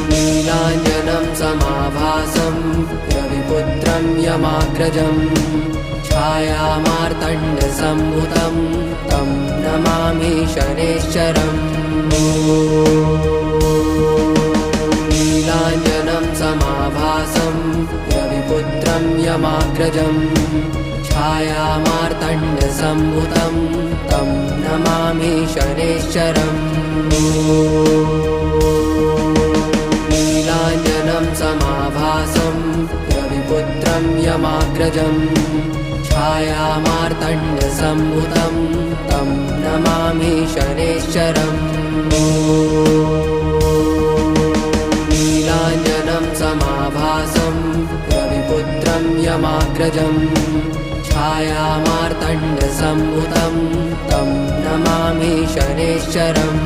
नीलाञ्जनं समाभासं रविपुत्रं यमाग्रजं छायामार्तण्डसम्भुतं तं नमामि शनैश्चरम्। नीलाञ्जनं समाभासं रविपुत्रं यमाग्रजं छायामार्तण्डसम्भुतं तं नमामि शनैश्चरम्। नीलाञ्जनं समाभासं रविपुत्रं यमाग्रजं छायामार्तण्डसम्भुतं तं नमामि शनैश्चरम्। नीलाञ्जनं समाभासं रविपुत्रं यमाग्रजं छायामार्तण्डसम्भुतं तं नमामि शनैश्चरम्।